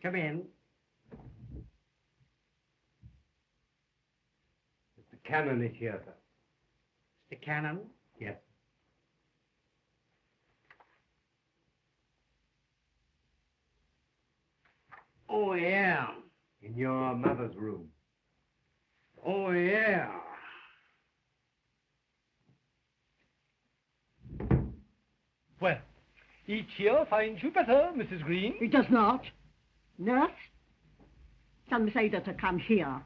Come in. Mr. Cannon is here, sir. Mr. Cannon? Yes. Oh, yeah. In your mother's room. Oh, yeah. Well, each here finds you better, Mrs. Greene. It does not. Nurse, tell Miss Ada to come here.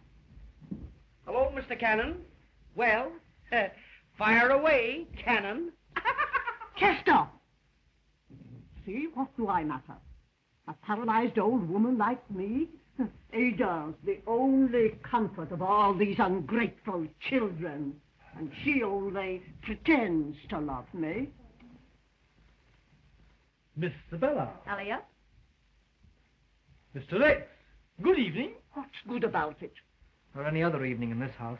Hello, Mr. Cannon. Well, fire away, Cannon. Chester! See, what do I matter? A paralyzed old woman like me? Ada's the only comfort of all these ungrateful children, and she only pretends to love me. Miss Isabella. Elliot? Mr. Rex. Good evening. What's good about it? Or any other evening in this house.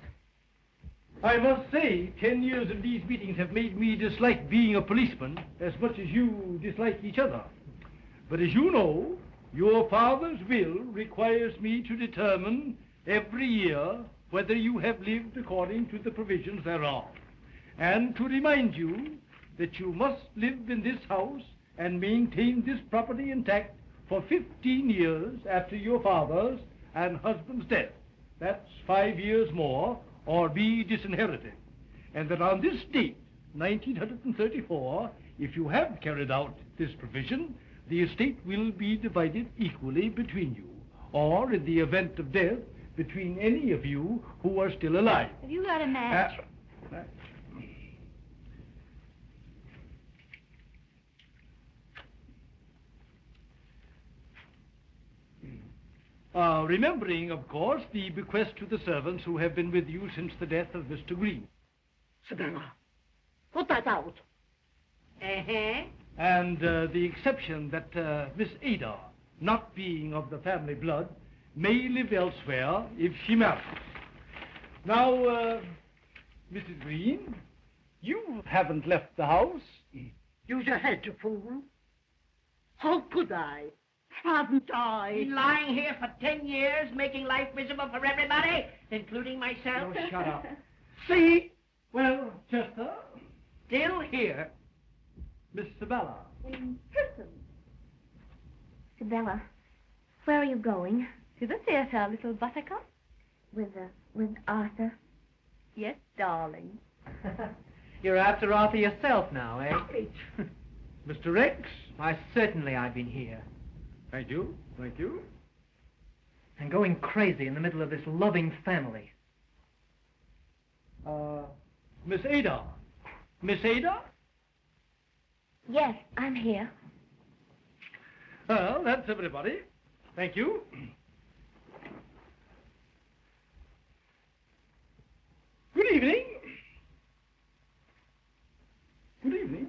I must say, 10 years of these meetings have made me dislike being a policeman as much as you dislike each other. But as you know, your father's will requires me to determine every year whether you have lived according to the provisions thereof, and to remind you that you must live in this house and maintain this property intact for 15 years after your father's and husband's death. That's 5 years more, or be disinherited. And that on this date, 1934, if you have carried out this provision, the estate will be divided equally between you, or in the event of death, between any of you who are still alive. Have you got a match? Remembering, of course, the bequest to the servants who have been with you since the death of Mr. Greene. Savannah, put that out. Uh-huh. And the exception that Miss Ada, not being of the family blood, may live elsewhere if she marries. Now, Mrs. Greene, you haven't left the house. Use your head, you fool. How could I? Haven't I? Been lying here for 10 years, making life miserable for everybody, including myself. Oh, shut up. See? Well, Chester. Still here. Miss Isabella. In person. Isabella, where are you going? To the theater, little buttercup. With Arthur? Yes, darling. You're after Arthur yourself now, eh? Mr. Rex. Why, certainly I've been here. Thank you. Thank you. And going crazy in the middle of this loving family. Miss Ada. Miss Ada? Yes, I'm here. Well, that's everybody. Thank you. Good evening. Good evening.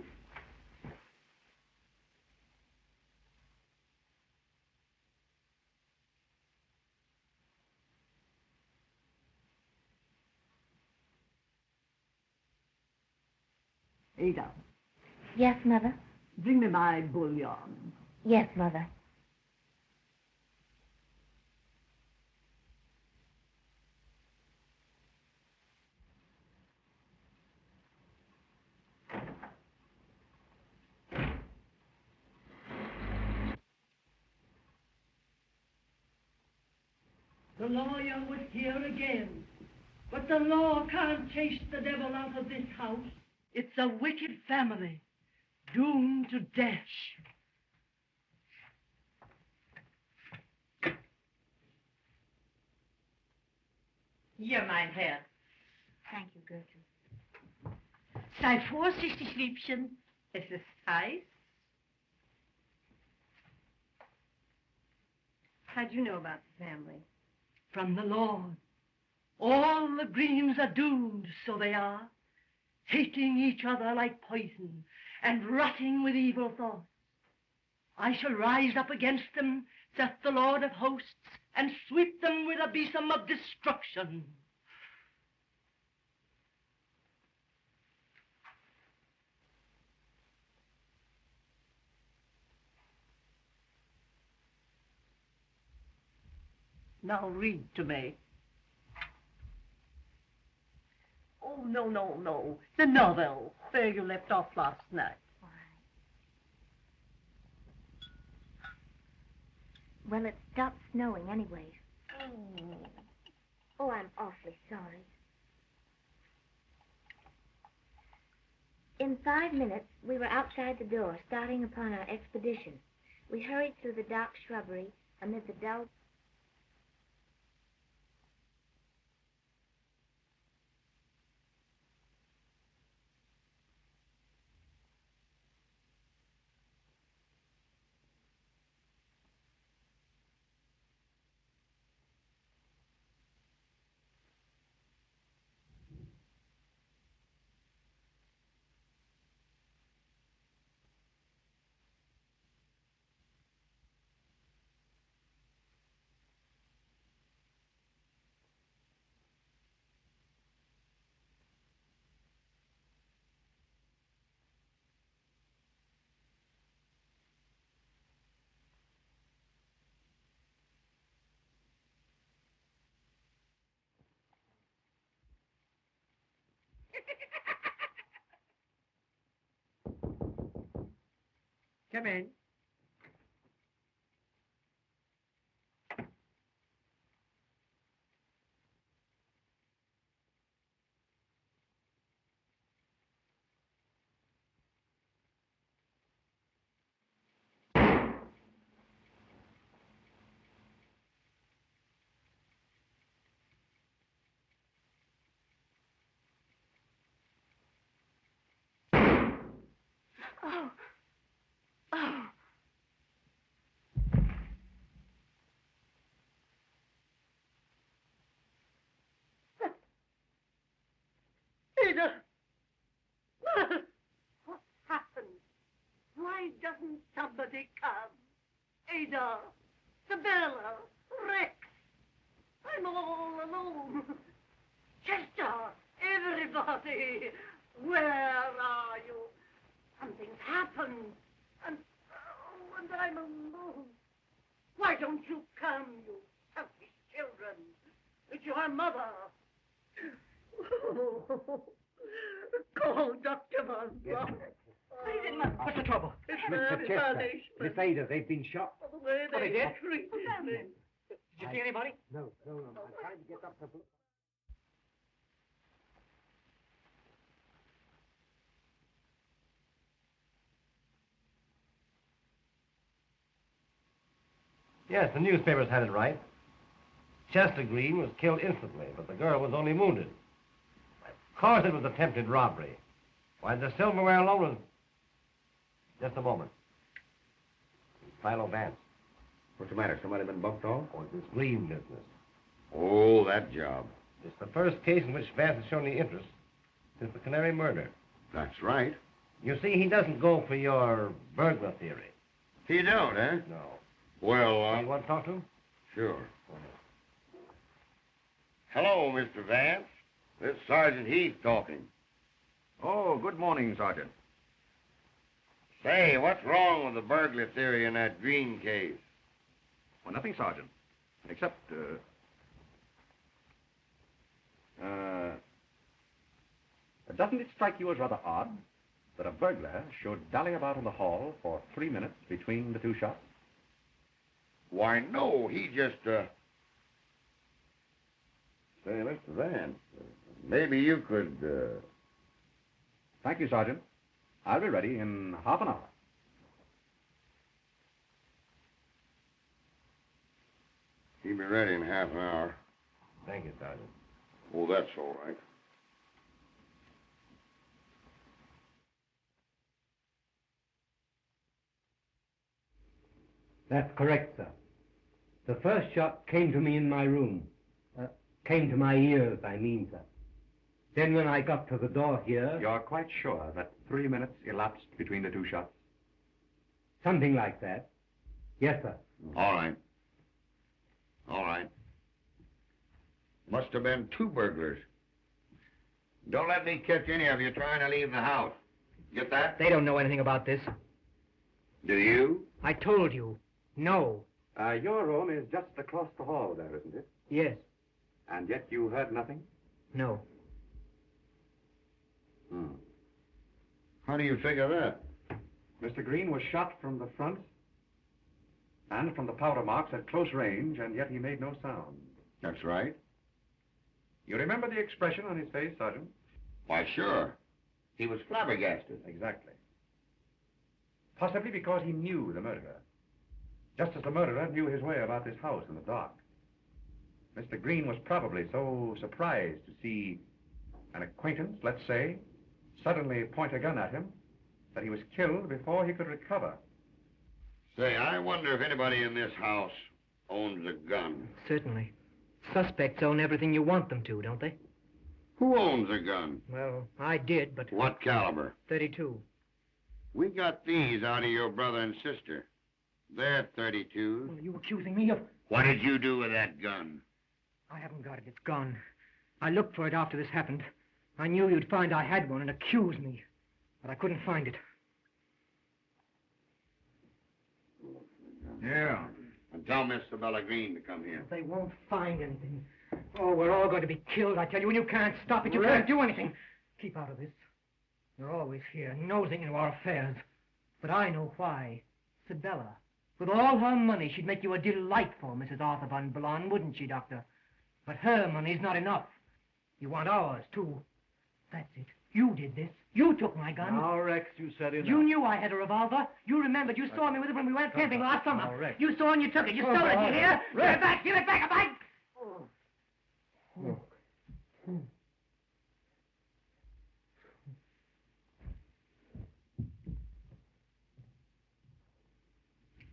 Ada, Yes, Mother? bring me my bouillon. Yes, Mother. The lawyer was here again. But the law can't chase the devil out of this house. It's a wicked family, doomed to death. Hier, mein Herr. Thank you, Gertrude. Sei vorsichtig, Liebchen. Es ist heiß. How'd you know about the family? From the Lord. All the Greenes are doomed, so they are. Hating each other like poison and rotting with evil thoughts. I shall rise up against them, saith the Lord of hosts, and sweep them with a besom of destruction. Now read to me. Oh, no. The novel, where you left off last night. Well, it stopped snowing anyway. Oh, I'm awfully sorry. In 5 minutes, we were outside the door, starting upon our expedition. We hurried through the dark shrubbery amid the dull... Come in. Ada! What happened? Why doesn't somebody come? Ada! Sabella! Rex! I'm all alone. Chester! Everybody! Where are you? Something's happened. And I'm alone. Why don't you come, you selfish children? It's your mother. Call Dr. Von Bloch. What's the trouble? It's Mr. Chester, punishment. Miss Ada, they've been shot. The way they they did? treated me. Did you see anybody? No. I'm trying to get Dr. Bloch. Yes, the newspapers had it right. Chester Greene was killed instantly, but the girl was only wounded. Of course it was attempted robbery. Why, the silverware alone was... Just a moment. Philo Vance. What's the matter? Somebody been bumped off? Oh, it's this Greene business. Oh, that job. It's the first case in which Vance has shown any interest since the Canary murder. That's right. You see, he doesn't go for your burglar theory. He don't, eh? No. Well, You want to talk to him? sure. Hello, Mr. Vance. This Sergeant Heath talking. Oh, good morning, Sergeant. Say, what's wrong with the burglar theory in that Greene case? Well, nothing, Sergeant. Except, doesn't it strike you as rather odd that a burglar should dally about in the hall for 3 minutes between the two shots? Why, no, he just, Say, Mr. Vance, maybe you could, Thank you, Sergeant. I'll be ready in half an hour. He'll be ready in half an hour. Thank you, Sergeant. Oh, that's all right. That's correct, sir. The first shot came to me in my room. Came to my ears, I mean, sir. Then when I got to the door here... You're quite sure that 3 minutes elapsed between the two shots? Something like that. Yes, sir. All right. All right. Must have been two burglars. Don't let me catch any of you trying to leave the house. Get that? They don't know anything about this. Do you? I told you. No. Your room is just across the hall there, isn't it? Yes. And yet you heard nothing? No. How do you figure that? Mr. Greene was shot from the front and from the powder marks at close range, and yet he made no sound. That's right. You remember the expression on his face, Sergeant? Why, sure. He was flabbergasted. Exactly. Possibly because he knew the murderer. Just as the murderer knew his way about this house in the dark. Mr. Greene was probably so surprised to see an acquaintance, let's say, suddenly point a gun at him, that he was killed before he could recover. Say, I wonder if anybody in this house owns a gun. Certainly. Suspects own everything you want them to, don't they? Who owns a gun? Well, I did, but... What caliber? 32. We got these out of your brother and sister. They're 32s. Well, are you accusing me of... What did you do with that gun? I haven't got it. It's gone. I looked for it after this happened. I knew you'd find I had one and accuse me. But I couldn't find it. Yeah. And tell Miss Isabella Greene to come here. They won't find anything. Oh, we're all going to be killed, I tell you, and you can't stop it. You can't do anything. Keep out of this. You're always here, nosing into our affairs. But I know why. Isabella. With all her money, she'd make you a delightful Mrs. Arthur von Blon, wouldn't she, Doctor? But her money's not enough. You want ours, too. That's it. You did this. You took my gun. Now, Rex, you said enough. You knew I had a revolver. You remembered. You saw me with it when we went camping last summer. Now, Rex. You saw and you took it. You stole it, you hear? Give it back. Give it back, Mike.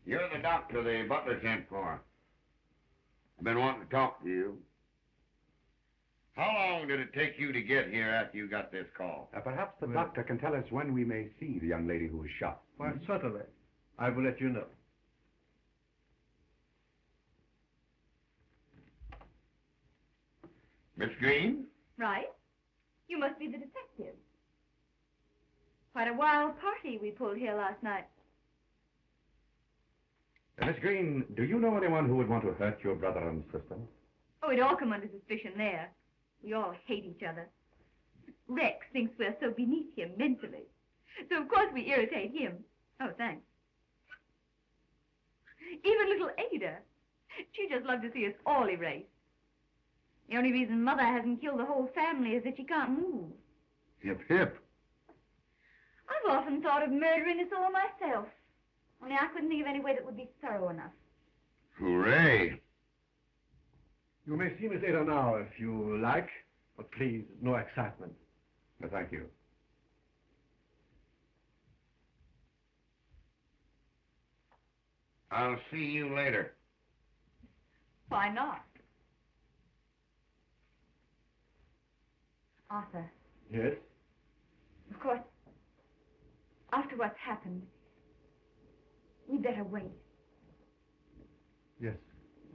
You're the doctor the butler sent for. I've been wanting to talk to you. How long did it take you to get here after you got this call? Perhaps the doctor can tell us when we may see the young lady who was shot. Why, certainly. I will let you know. Miss Greene? Right. You must be the detective. Quite a wild party we pulled here last night. Miss Greene, do you know anyone who would want to hurt your brother and sister? Oh, we'd all come under suspicion there. We all hate each other. Rex thinks we're so beneath him mentally. So, of course, we irritate him. Oh, thanks. Even little Ada. She just loved to see us all erased. The only reason Mother hasn't killed the whole family is that she can't move. Hip, hip. I've often thought of murdering us all myself. Only I couldn't think of any way that would be thorough enough. Hooray. You may see Miss Ada now if you like, but please, no excitement. Thank you. I'll see you later. Why not? Arthur. Yes? Of course, after what's happened, we'd better wait. Yes.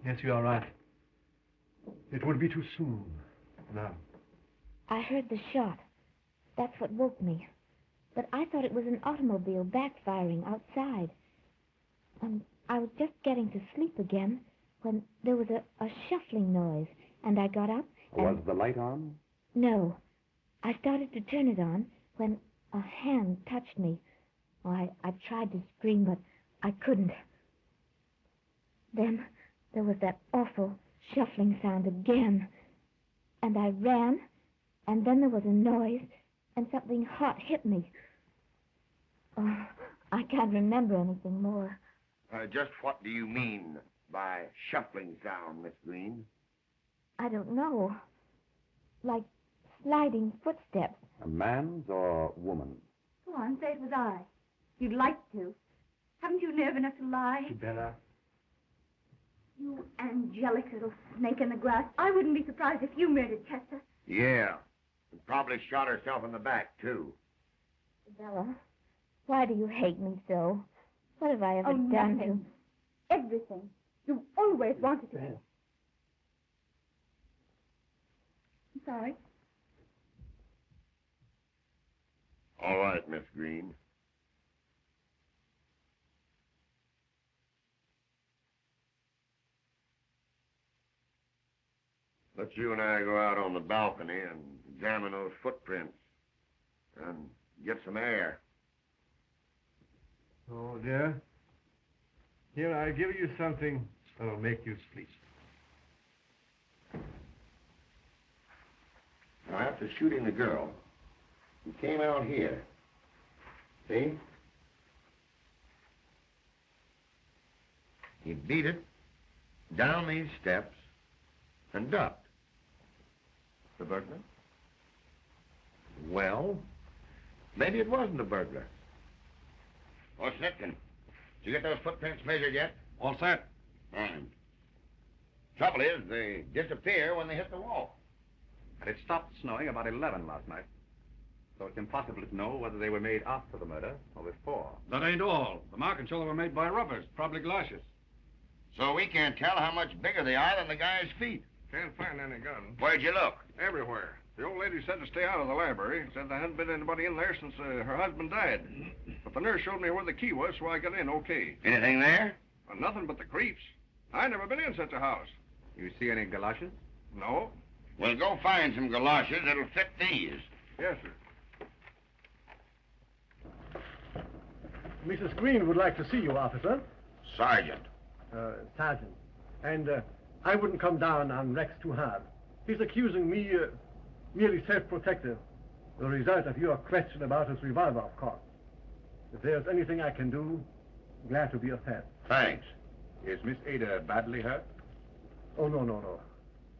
Yes, you are right. It would be too soon now. I heard the shot. That's what woke me. But I thought it was an automobile backfiring outside. And I was just getting to sleep again when there was a shuffling noise. And I got up and... Was the light on? No. I started to turn it on when a hand touched me. Oh, I tried to scream, but I couldn't. Then there was that awful shuffling sound again. And I ran, and then there was a noise, and something hot hit me. Oh, I can't remember anything more. Just what do you mean by shuffling sound, Miss Greene? I don't know. Like sliding footsteps. A man's or woman's? Go on, say it was I. You'd like to. Haven't you nerve enough to lie? Bella. You angelic little snake in the grass. I wouldn't be surprised if you murdered Chester. Yeah. And probably shot herself in the back, too. Bella, why do you hate me so? What have I ever done nothing. Everything. You've always wanted to. I'm sorry. All right, Miss Greene. Let's you and I go out on the balcony and examine those footprints and get some air. Oh, dear. Here, I give you something that'll make you sleep. Now, after shooting the girl, he came out here. See? He beat it down these steps and ducked. The burglar? Well, maybe it wasn't a burglar. Oh, Snitkin, did you get those footprints measured yet? All set. Fine. Trouble is, they disappear when they hit the wall. And it stopped snowing about 11 last night. So it's impossible to know whether they were made after the murder or before. That ain't all. The markings show they were made by robbers, probably galoshes. So we can't tell how much bigger they are than the guy's feet. Can't find any gun. Where'd you look? Everywhere. The old lady said to stay out of the library. Said there hadn't been anybody in there since her husband died. But the nurse showed me where the key was, so I got in okay. Anything there? Well, nothing but the creeps. I never been in such a house. You see any galoshes? No. Well, go find some galoshes that'll fit these. Yes, sir. Mrs. Greene would like to see you, officer. Sergeant. Sergeant. And I wouldn't come down on Rex too hard. He's accusing me merely self-protective. The result of your question about his revolver, of course. If there's anything I can do, glad to be of help. Thanks. Is Miss Ada badly hurt? Oh, no.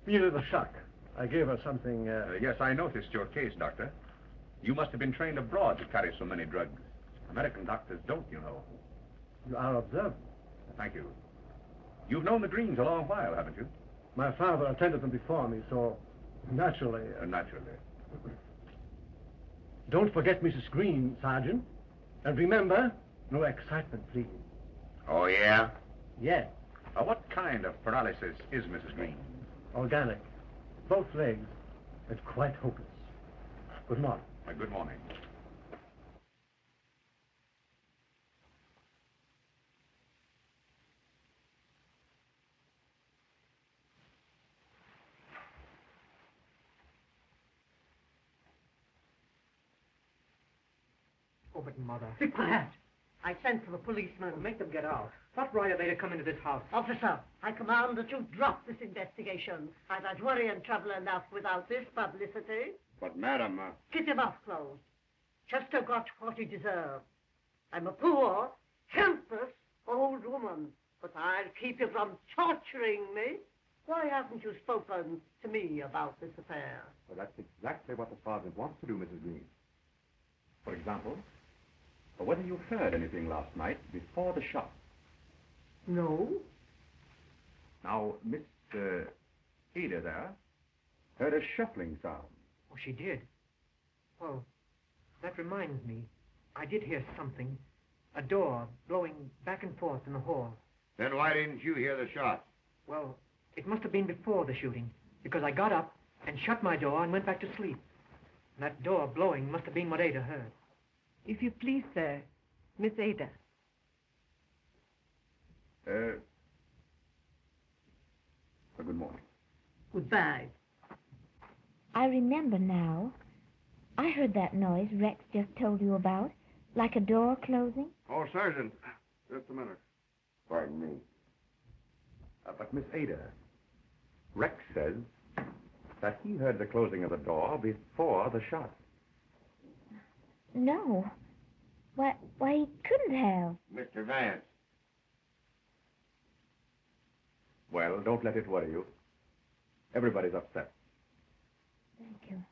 Merely the shock. I gave her something... Yes, I noticed your case, Doctor. You must have been trained abroad to carry so many drugs. American doctors don't, you know. You are observant. Thank you. You've known the Greenes a long while, haven't you? My father attended them before me, so naturally... Naturally. Don't forget Mrs. Greene, Sergeant. And remember, no excitement, please. Oh, yeah? Yes. What kind of paralysis is Mrs. Greene? Organic. Both legs. It's quite hopeless. Good morning. Good morning. Oh, but Mother. Be quiet. I sent for the policeman. Make them get out. What right are they to come into this house? Officer, I command that you drop this investigation. I've had worry and trouble enough without this publicity. But, madam... Keep your mouth closed. Chester got what he deserved. I'm a poor, helpless old woman, but I'll keep you from torturing me. Why haven't you spoken to me about this affair? Well, that's exactly what the sergeant wants to do, Mrs. Greene. For example, whether you heard anything last night before the shot. No. Now, Miss Ada there heard a shuffling sound. Oh, she did. Well, that reminds me. I did hear something. A door blowing back and forth in the hall. Then why didn't you hear the shot? Well, it must have been before the shooting, because I got up and shut my door and went back to sleep. And that door blowing must have been what Ada heard. If you please, sir, Miss Ada. Good morning. Goodbye. I remember now. I heard that noise Rex just told you about, like a door closing. Oh, Sergeant, just a minute. Pardon me. But Miss Ada, Rex says that he heard the closing of the door before the shot. No. Why, he couldn't have. Mr. Vance. Well, don't let it worry you. Everybody's upset. Thank you.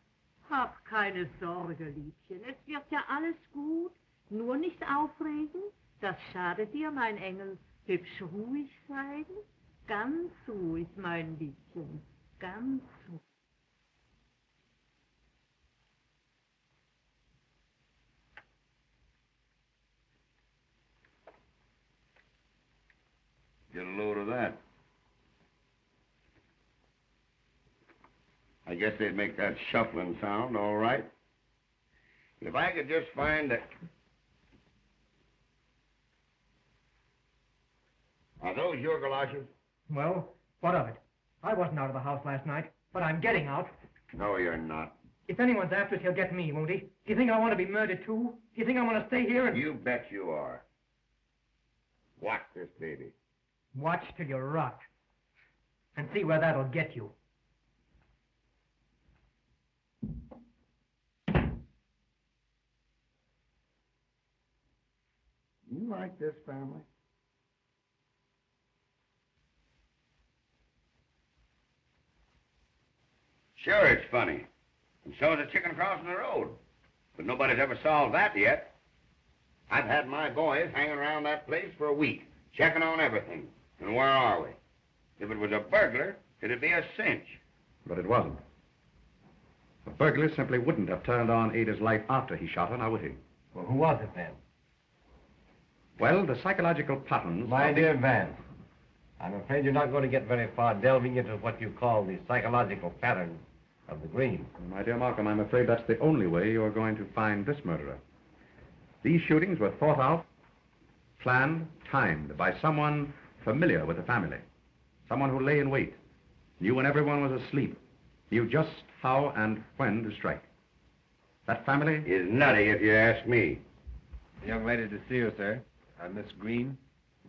Hab keine Sorge, Liebchen. Es wird ja alles gut. Nur nicht aufregen. Das schadet dir, mein Engel. Hübsch ruhig sein. Ganz ruhig, mein Liebchen. Ganz ruhig. Get a load of that. I guess they'd make that shuffling sound, all right. If I could just find a... Are those your galoshes? Well, what of it? I wasn't out of the house last night. But I'm getting out. No, you're not. If anyone's after us, he'll get me, won't he? Do you think I want to be murdered, too? Do you think I want to stay here and... You bet you are. Watch this baby. Watch till you rot. And see where that'll get you. You like this family? Sure, it's funny. And so is a chicken crossing the road. But nobody's ever solved that yet. I've had my boys hanging around that place for a week, checking on everything. And where are we? If it was a burglar, it'd be a cinch. But it wasn't. A burglar simply wouldn't have turned on Ada's light after he shot her, now would he? Well, who was it then? Well, the psychological patterns... My dear Vance, I'm afraid you're not going to get very far delving into what you call the psychological patterns of the Greens. My dear Malcolm, I'm afraid that's the only way you're going to find this murderer. These shootings were thought out, planned, timed by someone familiar with the family. Someone who lay in wait, knew when everyone was asleep, knew just how and when to strike. That family... is nutty if you ask me. The young lady to see you, sir. Miss Greene.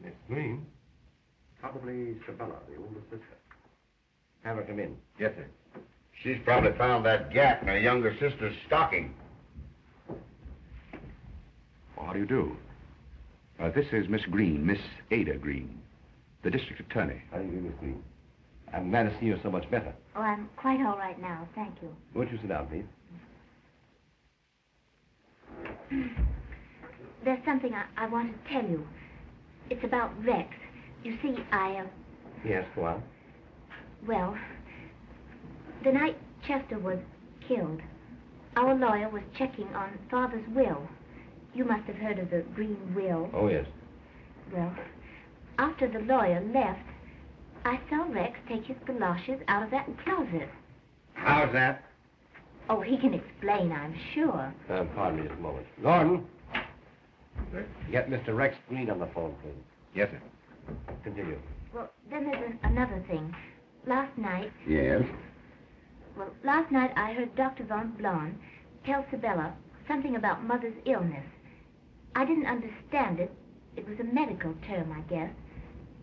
Miss Greene? Probably Sabella, the older sister. Have her come in. Yes, sir. She's probably found that gap in her younger sister's stocking. Well, how do you do? This is Miss Greene, Miss Ada Greene, the district attorney. How do you do, Miss Greene? I'm glad to see you so much better. Oh, I'm quite all right now, thank you. Won't you sit down, please? There's something I want to tell you. It's about Rex. You see, Yes, go on. Well, the night Chester was killed, our lawyer was checking on Father's will. You must have heard of the Greene will. Oh, yes. Well, after the lawyer left, I saw Rex take his galoshes out of that closet. How's that? Oh, he can explain, I'm sure. Pardon me just a moment. Gordon. Sir? Get Mr. Rex Greene on the phone, please. Yes, sir. Continue. Well, then there's another thing. Last night... Yes? Well, last night I heard Dr. Von Blon tell Sabella something about Mother's illness. I didn't understand it. It was a medical term, I guess.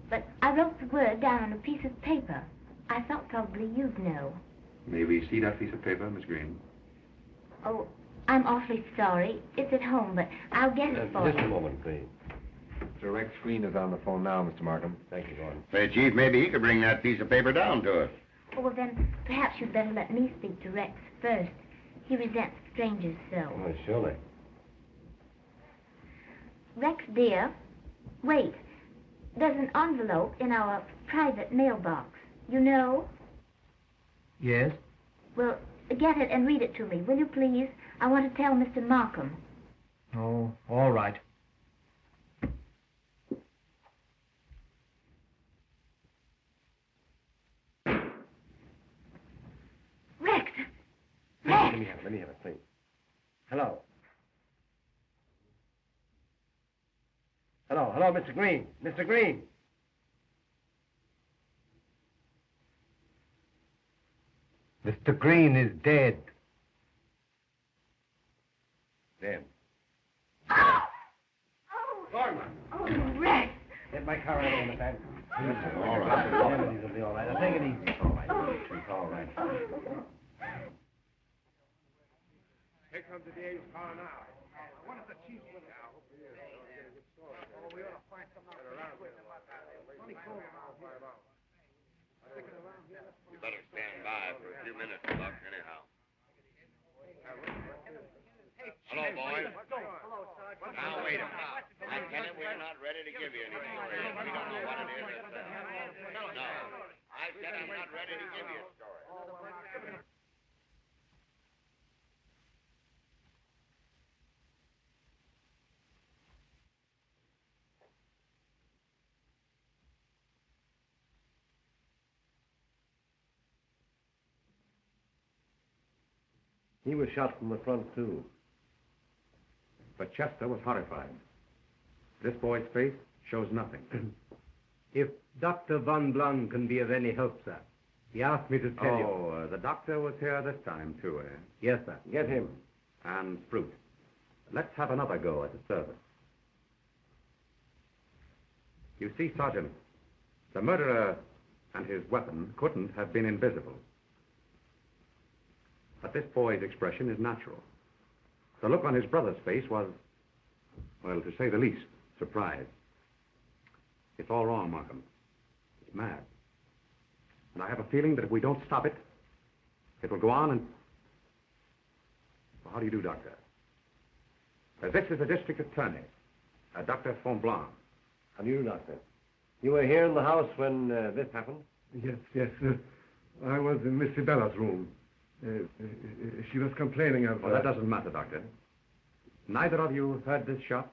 But I wrote the word down on a piece of paper. I thought probably you'd know. May we see that piece of paper, Miss Greene? Oh, I'm awfully sorry. It's at home, but I'll get it for Just a you. moment, please. Mr. Rex Greene is on the phone now, Mr. Markham. Thank you, Gordon. Say, Chief, maybe he could bring that piece of paper down to us. Oh, well, then perhaps you'd better let me speak to Rex first. He resents strangers so. Oh, surely. Rex, dear, wait. There's an envelope in our private mailbox. You know? Yes? Well, get it and read it to me, will you please? I want to tell Mr. Markham. Oh, all right. Rex! Let me have it, please. Hello. Hello, Mr. Greene. Mr. Greene. Mr. Greene is dead. Dead. Oh! Gordon. Oh, Rex! Get my car out on the back. All right. It'll be all right. Now, take it easy. It's all right. It's all right. Here comes the Dave's car now. What is the chief with us? Oh, we ought to find something out quick. Plenty cold around here. You better stand by for a few minutes, Buck, anyhow. Hello, boys. Now, wait a minute. I tell you, we're not ready to give you any story. We don't know what it is ourselves. No. I said I'm not ready to give you a story. He was shot from the front, too. But Chester was horrified. This boy's face shows nothing. If Dr. Von Blon can be of any help, sir, He asked me to tell you. Oh, the doctor was here this time, too, eh? Yes, sir. Get him. And Spruce. Let's have another go at the service. You see, Sergeant, the murderer and his weapon couldn't have been invisible. But this boy's expression is natural. The look on his brother's face was, well, to say the least, surprise. It's all wrong, Markham. It's mad. And I have a feeling that if we don't stop it, it will go on and... Well, how do you do, Doctor? This is the district attorney, Dr. Fonblanc. How do you do, Doctor? You were here in the house when this happened? Yes. I was in Miss Sibella's room. She was complaining of... Well, that doesn't matter, Doctor. Neither of you heard this shot?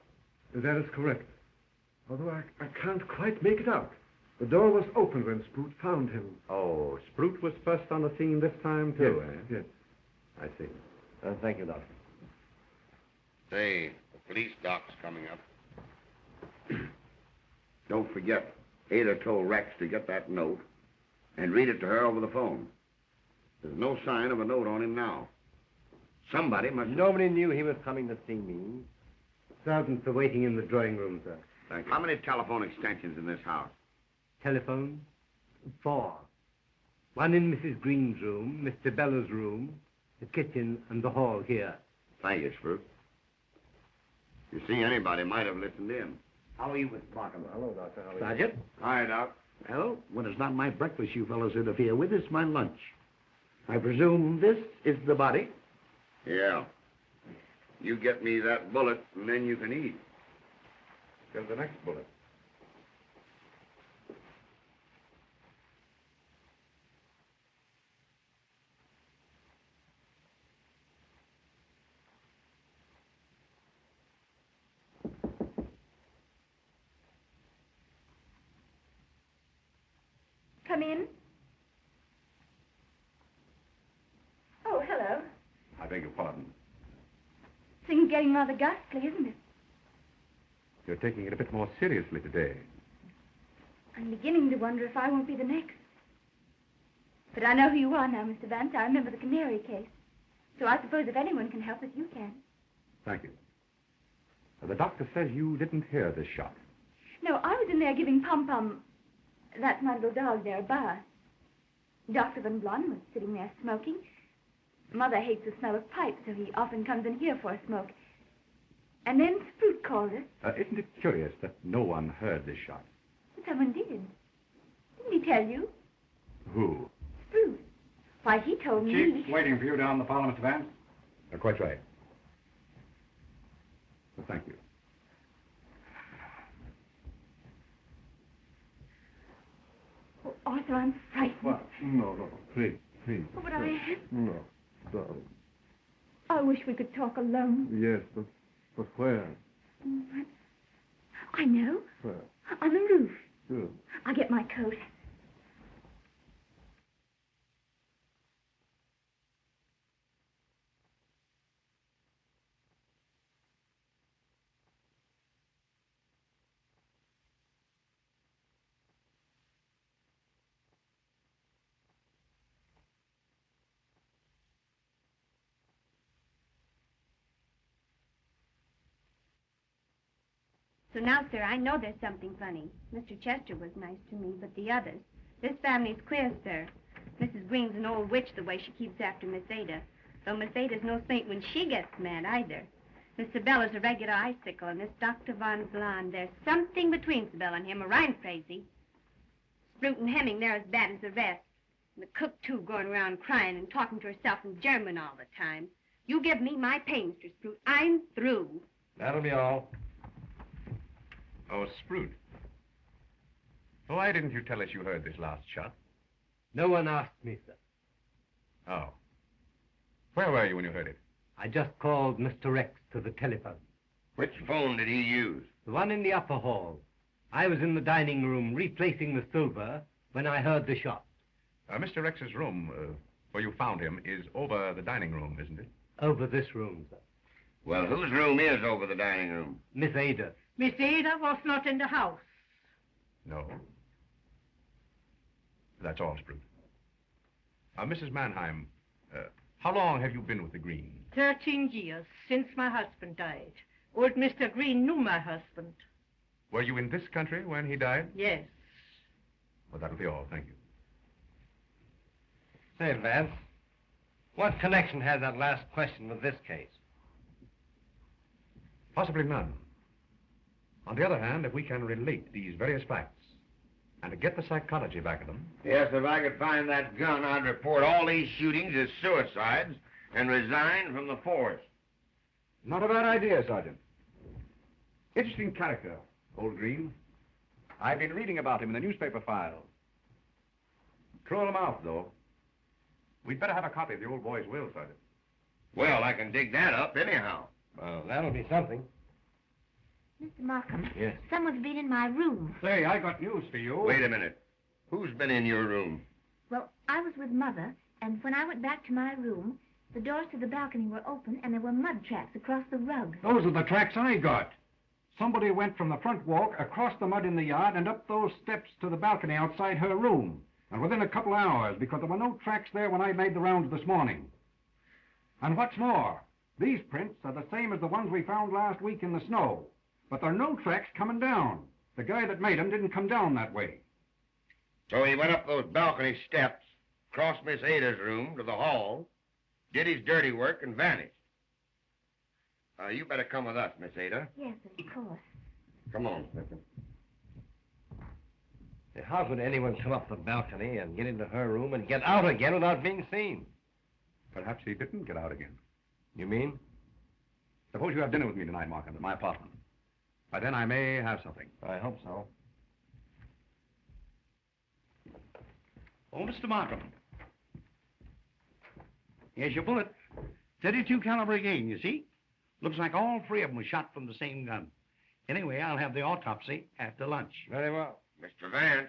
That is correct. Although I can't quite make it out. The door was open when Sprout found him. Oh, Sprout was first on the scene this time, too, Yes. I see. Thank you, Doctor. Say, the police doc's coming up. Don't forget, Ada told Rex to get that note and read it to her over the phone. There's no sign of a note on him now. Somebody must... Nobody knew he was coming to see me. Servants are waiting in the drawing room, sir. Thank you. How many telephone extensions in this house? Telephone? 4. One in Mrs. Greene's room, Mr. Bella's room, the kitchen, and the hall here. Thank you, Spruce. You see, anybody might have listened in. How are you, Mr. Markham? Hello, Doctor. How are you? Sergeant? Hi, Doc. Well, when it's not my breakfast you fellows interfere with, it's my lunch. I presume this is the body? Yeah. You get me that bullet, and then you can eat. Here's the next bullet. Come in. Oh, hello. I beg your pardon. Things getting rather ghastly, isn't it? You're taking it a bit more seriously today. I'm beginning to wonder if I won't be the next. But I know who you are now, Mr. Vance. I remember the canary case. So I suppose if anyone can help us, you can. Thank you. The doctor says you didn't hear this shot. No, I was in there giving Pom-Pom, that's my little dog there, a bath. Dr. Van Blon was sitting there smoking. Mother hates the smell of pipes, so he often comes in here for a smoke. And then Sprout called us. Isn't it curious that no one heard this shot? Someone did. Didn't he tell you? Who? Sprout. Why, he told me... Chief's waiting for you down the parlor, Mr. Vance. Quite right. Well, thank you. Oh, Arthur, I'm frightened. What? No, please. Oh, but I... No, darling. I wish we could talk alone. Yes, but where? I know. Where? On the roof. Good. I'll get my coat. So now, sir, I know there's something funny. Mr. Chester was nice to me, but the others. This family's queer, sir. Mrs. Greene's an old witch the way she keeps after Miss Ada. Though Miss Ada's no saint when she gets mad, either. Miss Sabella's a regular icicle, and this Dr. Von Blonde, there's something between Sabella and him, or I'm crazy. Sprout and Hemming, they're as bad as the rest. And the cook, too, going around crying and talking to herself in German all the time. You give me my pay, Mr. Sprout. I'm through. That'll be all. Oh, Sprout. Why didn't you tell us you heard this last shot? No one asked me, sir. Oh. Where were you when you heard it? I just called Mr. Rex to the telephone. Which phone did he use? The one in the upper hall. I was in the dining room replacing the silver when I heard the shot. Mr. Rex's room, where you found him, is over the dining room, isn't it? Over this room, sir. Well, whose room is over the dining room? Miss Ada. Miss Ada was not in the house. No. That's all, Sprout. Mrs. Mannheim, how long have you been with the Greens? 13 years, since my husband died. Old Mr. Greene knew my husband. Were you in this country when he died? Yes. Well, that'll be all. Thank you. Say, Vance, what connection has that last question with this case? Possibly none. On the other hand, if we can relate these various facts and to get the psychology back of them... Yes, if I could find that gun, I'd report all these shootings as suicides and resign from the force. Not a bad idea, Sergeant. Interesting character, old Greene. I've been reading about him in the newspaper files. Cruel mouth, though. We'd better have a copy of the old boy's will, Sergeant. Well, I can dig that up anyhow. Well, that'll be something. Mr. Markham. Yes? Someone's been in my room. Say, I got news for you. Wait a minute. Who's been in your room? Well, I was with Mother, and when I went back to my room, the doors to the balcony were open, and there were mud tracks across the rug. Those are the tracks I got. Somebody went from the front walk, across the mud in the yard, and up those steps to the balcony outside her room. And within a couple of hours, because there were no tracks there when I made the rounds this morning. And what's more, these prints are the same as the ones we found last week in the snow. But there are no tracks coming down. The guy that made them didn't come down that way. So he went up those balcony steps, crossed Miss Ada's room to the hall, did his dirty work, and vanished. You better come with us, Miss Ada. Yes, of course. Come on, Smithson. How could anyone come up the balcony and get into her room and get out again without being seen? Perhaps he didn't get out again. You mean? Suppose you have dinner with me tonight, Markham, at my apartment. By then I may have something. I hope so. Oh, Mr. Markham. Here's your bullet. 32 caliber again, you see? Looks like all three of them were shot from the same gun. Anyway, I'll have the autopsy after lunch. Very well. Mr. Vance.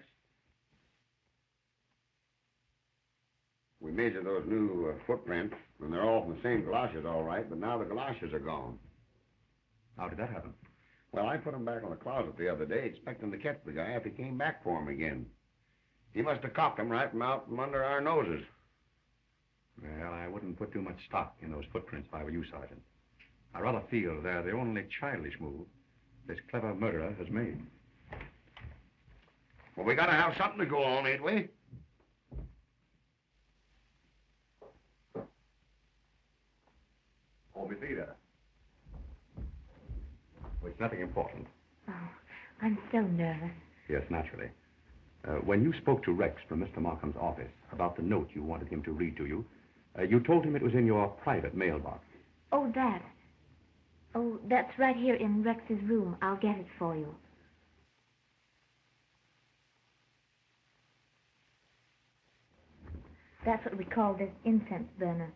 We measured those new footprints, and they're all from the same galoshes, all right, but now the galoshes are gone. How did that happen? Well, I put them back in the closet the other day, expecting to catch the guy if he came back for them again. He must have cocked them right from out from under our noses. Well, I wouldn't put too much stock in those footprints if I were you, Sergeant. I rather feel they're the only childish move this clever murderer has made. Well, we gotta have something to go on, ain't we? Oh, Miss Ada. Well, it's nothing important. Oh, I'm so nervous. Yes, naturally. When you spoke to Rex from Mr. Markham's office about the note you wanted him to read to you, you told him it was in your private mailbox. Oh, that. Oh, that's right here in Rex's room. I'll get it for you. That's what we call this incense burner.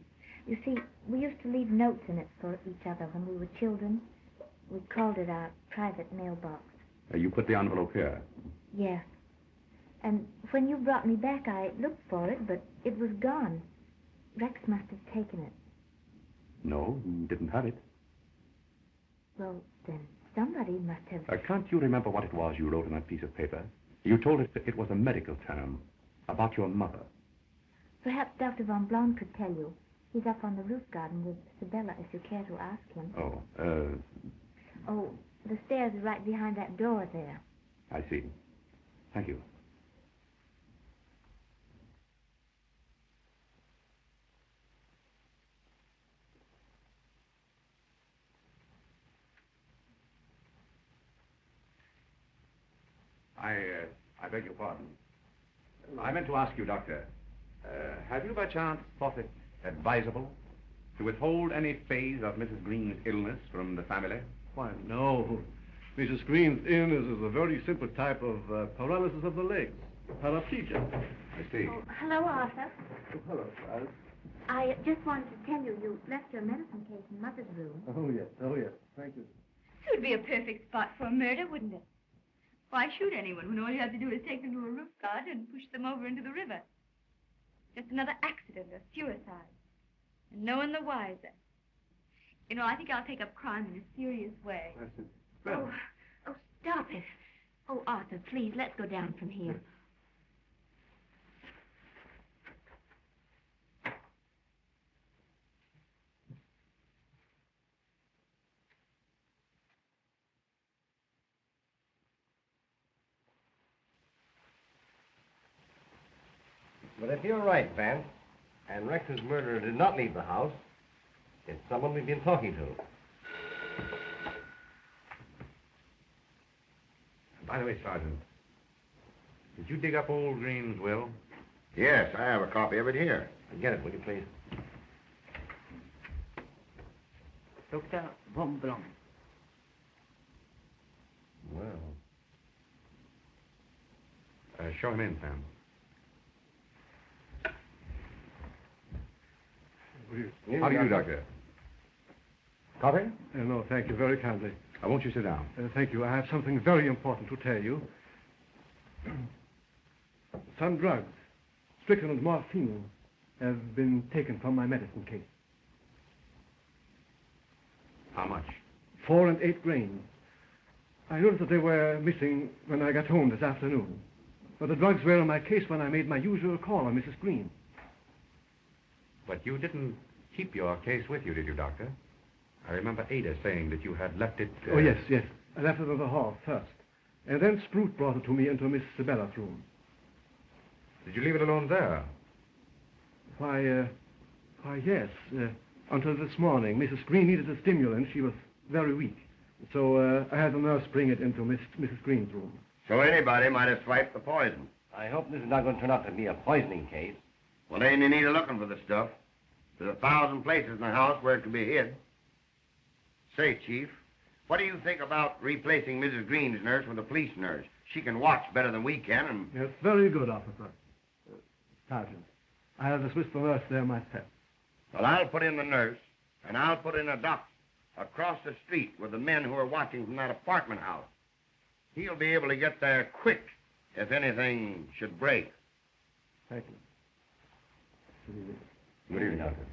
You see, we used to leave notes in it for each other when we were children. We called it our private mailbox. You put the envelope here? Yes. And when you brought me back, I looked for it, but it was gone. Rex must have taken it. No, he didn't have it. Well, then somebody must have... Can't you remember what it was you wrote on that piece of paper? You told us it was a medical term about your mother. Perhaps Dr. Von Blond could tell you. He's up on the roof garden with Sibylla, if you care to ask him. Oh, the stairs are right behind that door there. I see. Thank you. I beg your pardon. I meant to ask you, Doctor, have you by chance thought it advisable to withhold any phase of Mrs. Greene's illness from the family? Why, no. Mrs. Greene's illness is a very simple type of paralysis of the legs, paraplegia. I see. Oh, hello, Arthur. Oh, hello, Alice. I just wanted to tell you left your medicine case in Mother's room. Oh, yes. Thank you. It would be a perfect spot for a murder, wouldn't it? Why shoot anyone when all you have to do is take them to a roof garden and push them over into the river? Just another accident or suicide. And no one the wiser. You know, I think I'll take up crime in a serious way. That's it. Well, Oh, stop it. Oh, Arthur, please, let's go down from here. But if you're right, Vance, and Rex's murderer did not leave the house, it's someone we've been talking to. By the way, Sergeant, did you dig up old Greene's will? Yes, I have a copy of it here. Get it, will you, please? Dr. Von Blom. Well. Show him in, Sam. How do you do, Doctor? Coffee? No, thank you very kindly. Won't you sit down? Thank you. I have something very important to tell you. Some drugs, strychnine and morphine, have been taken from my medicine case. How much? 4 and 8 grains. I noticed that they were missing when I got home this afternoon. But the drugs were in my case when I made my usual call on Mrs. Greene. But you didn't keep your case with you, did you, Doctor? I remember Ada saying that you had left it... Oh, yes. I left it in the hall first. And then Sprout brought it to me into Miss Sibella's room. Did you leave it alone there? Why, yes. Until this morning, Mrs. Greene needed a stimulant. She was very weak. So I had the nurse bring it into Mrs. Greene's room. So anybody might have swiped the poison. I hope this is not going to turn out to be a poisoning case. Well, ain't any need of looking for the stuff. There's 1,000 places in the house where it could be hid. Say, Chief, what do you think about replacing Mrs. Greene's nurse with a police nurse? She can watch better than we can, and... Yes, very good, officer. Sergeant, I'll dismiss the nurse there myself. Well, I'll put in the nurse, and I'll put in a doctor across the street with the men who are watching from that apartment house. He'll be able to get there quick if anything should break. Thank you. Good evening, Doctor.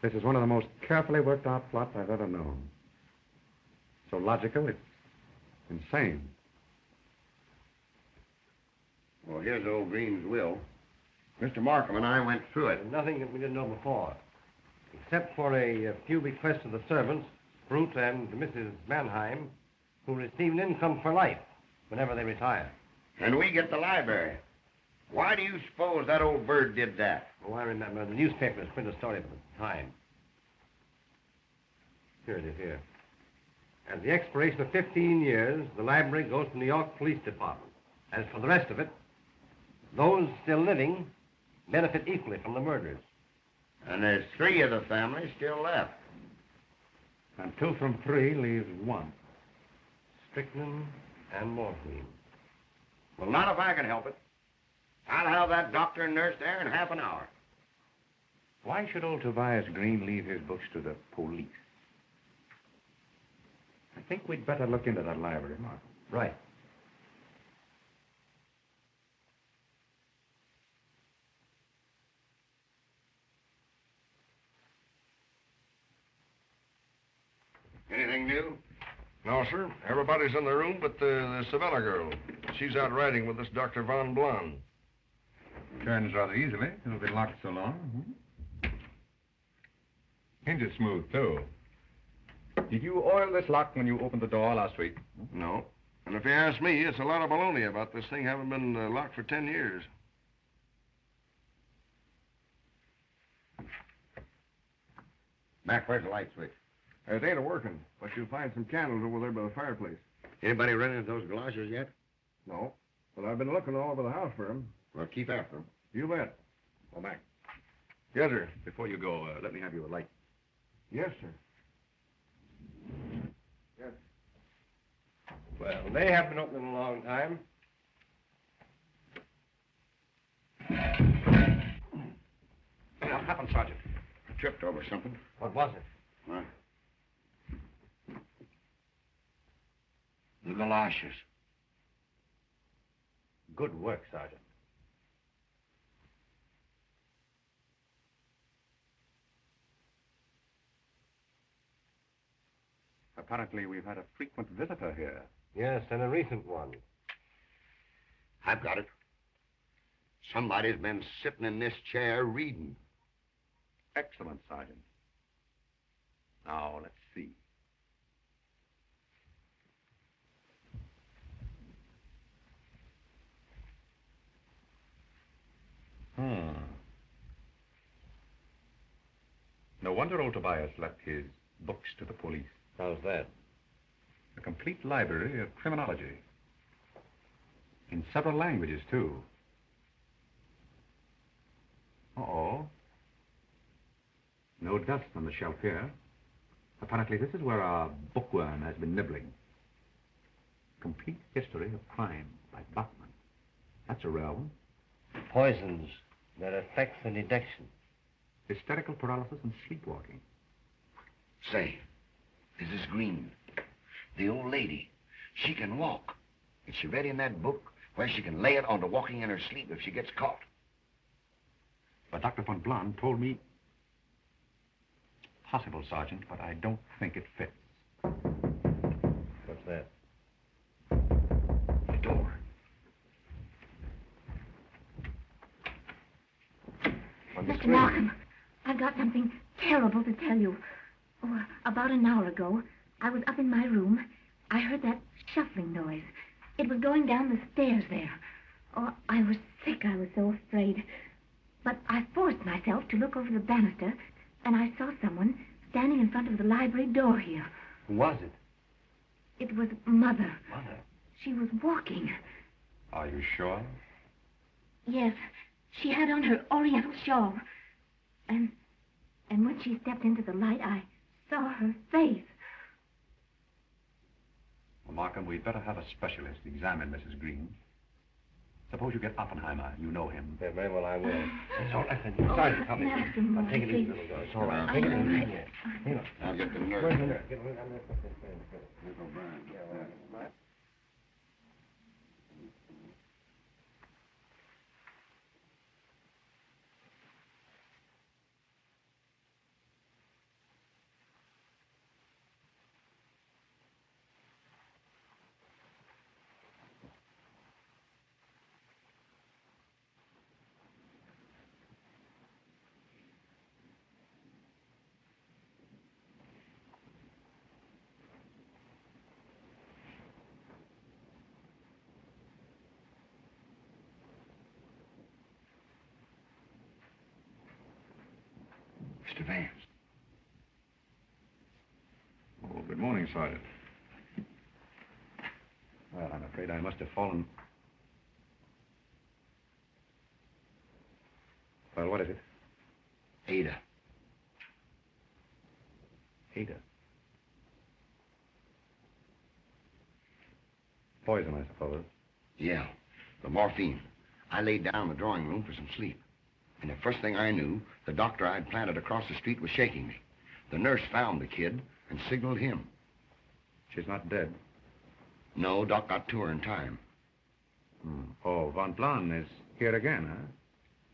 This is one of the most carefully worked out plots I've ever known. So logical, it's insane. Well, here's old Greene's will. Mr. Markham and I went through it. Nothing that we didn't know before, except for a few bequests of the servants, Sprout and Mrs. Mannheim, who receive an income for life whenever they retire. And we get the library. Why do you suppose that old bird did that? Oh, I remember. The newspapers print a story of it at the time. Here it is, here. At the expiration of 15 years, the library goes to the New York Police Department. As for the rest of it, those still living benefit equally from the murders. And there's 3 of the family still left. And 2 from 3 leaves 1. Strychnine and morphine. Well, not if I can help it. I'll have that doctor and nurse there in half an hour. Why should old Tobias Greene leave his books to the police? I think we'd better look into that library, Mark. Right. Anything new? No, sir. Everybody's in the room but the Savannah girl. She's out riding with this Dr. Von Blum. Turns rather easily. It'll be locked so long. Hinges smooth, too. Did you oil this lock when you opened the door last week? No. And if you ask me, it's a lot of baloney about this thing having been locked for 10 years. Mac, where's the light switch? It ain't a-working, but you'll find some candles over there by the fireplace. Anybody run into those galoshes yet? No. But I've been looking all over the house for them. Well, keep after them. You bet. Oh, Mac. Yes, sir. Before you go, let me have your light. Yes, sir. Yes. Well, they haven't been open in a long time. What happened, Sergeant? Tripped over something. What was it? What? The galoshes. Good work, Sergeant. Apparently, we've had a frequent visitor here. Yes, and a recent one. I've got it. Somebody's been sitting in this chair reading. Excellent, Sergeant. Now, let's see. wonder old Tobias left his books to the police. How's that? A complete library of criminology. In several languages, too. Uh-oh. No dust on the shelf here. Apparently, this is where our bookworm has been nibbling. Complete History of Crime by Bachman. That's a rare one. Poisons that affect the detection. Hysterical paralysis and sleepwalking. Say, Mrs. Greene, the old lady, she can walk. Is she read in that book where she can lay it on to walking in her sleep if she gets caught? But Dr. von Blon told me... Possible, Sergeant, but I don't think it fits. What's that? The door. Mr. Markham, I've got something terrible to tell you. Oh, about an hour ago, I was up in my room. I heard that shuffling noise. It was going down the stairs there. Oh, I was sick. I was so afraid. But I forced myself to look over the banister, and I saw someone standing in front of the library door here. Who was it? It was Mother. Mother? She was walking. Are you sure? Yes. She had on her oriental shawl. And when she stepped into the light, I saw her face. Well, Markham, we'd better have a specialist examine Mrs. Greene. Suppose you get Oppenheimer. You know him. Yeah, very well, I will. It's all right. Sergeant, come in. Now, take it easy, little girl. It's all right. Take it easy. Here. I'll get the nurse. Where's the nurse? Miss O'Brien. Yeah, right. Mr. Vance. Oh, good morning, Sergeant. Well, I'm afraid I must have fallen... Well, what is it? Ada. Ada. Poison, I suppose. Yeah, the morphine. I laid down in the drawing room for some sleep. And the first thing I knew, the doctor I'd planted across the street was shaking me. The nurse found the kid and signaled him. She's not dead? No, Doc got to her in time. Oh, von Blon is here again, huh?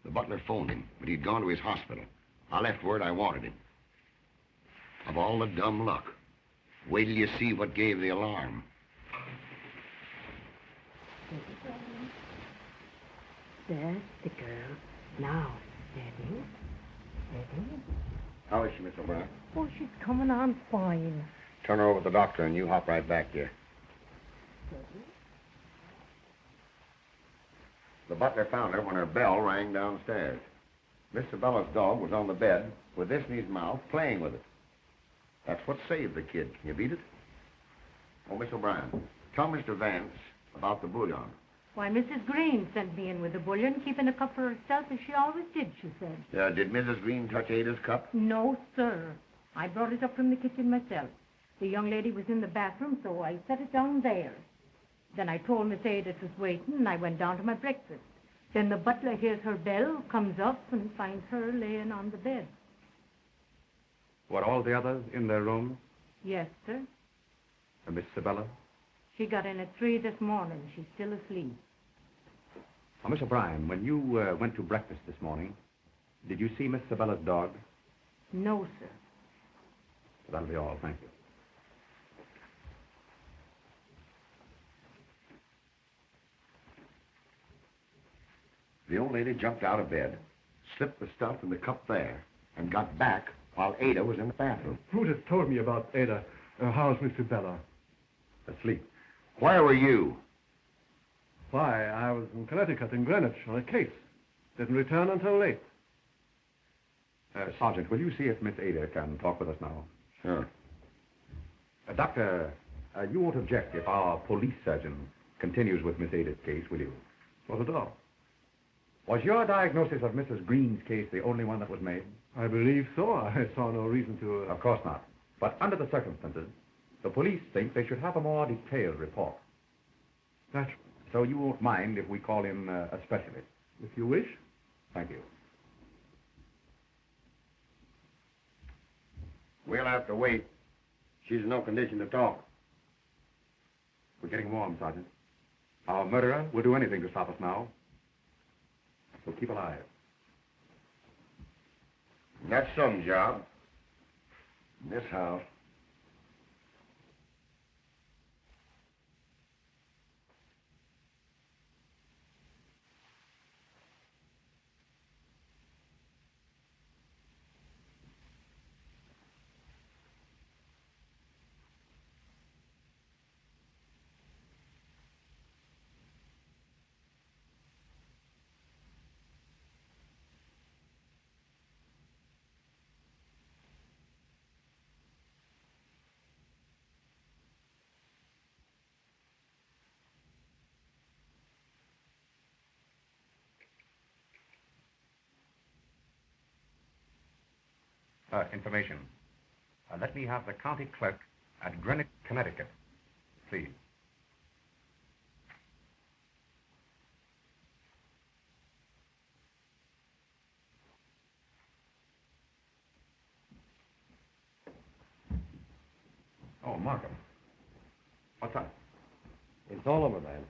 The butler phoned him, but he'd gone to his hospital. I left word I wanted him. Of all the dumb luck. Wait till you see what gave the alarm. There's the girl. Now, steady. Steady. How is she, Miss O'Brien? Oh, she's coming on fine. Turn her over to the doctor and you hop right back here. Steady. The butler found her when her bell rang downstairs. Miss Sabella's dog was on the bed with this in his mouth, playing with it. That's what saved the kid. Can you beat it? Oh, Miss O'Brien, tell Mr. Vance about the bouillon. Why, Mrs. Greene sent me in with the bouillon, keeping a cup for herself as she always did, she said. Did Mrs. Greene touch Ada's cup? No, sir. I brought it up from the kitchen myself. The young lady was in the bathroom, so I set it down there. Then I told Miss Ada it was waiting, and I went down to my breakfast. Then the butler hears her bell, comes up, and finds her laying on the bed. Were all the others in their rooms? Yes, sir. And Miss Sabella? She got in at 3 this morning. She's still asleep. Now, Miss O'Brien, when you went to breakfast this morning, did you see Miss Sabella's dog? No, sir. That'll be all. Thank you. The old lady jumped out of bed, slipped the stuff in the cup there, and got back while Ada was in the bathroom. Brutus told me about Ada. How's Miss Sabella? Asleep. Where were you? Why, I was in Connecticut, in Greenwich, on a case. Didn't return until late. Sergeant, will you see if Miss Ada can talk with us now? Sure. Doctor, you won't object if our police surgeon continues with Miss Ada's case, will you? Not at all. Was your diagnosis of Mrs. Greene's case the only one that was made? I believe so. I saw no reason to... Of course not. But under the circumstances, the police think they should have a more detailed report. Naturally. So you won't mind if we call in a specialist? If you wish. Thank you. We'll have to wait. She's in no condition to talk. We're getting warm, Sergeant. Our murderer will do anything to stop us now. So keep alive. That's some job. This house. Information. Let me have the county clerk at Greenwich, Connecticut, please. Oh, Markham. What's that? It's all over, man.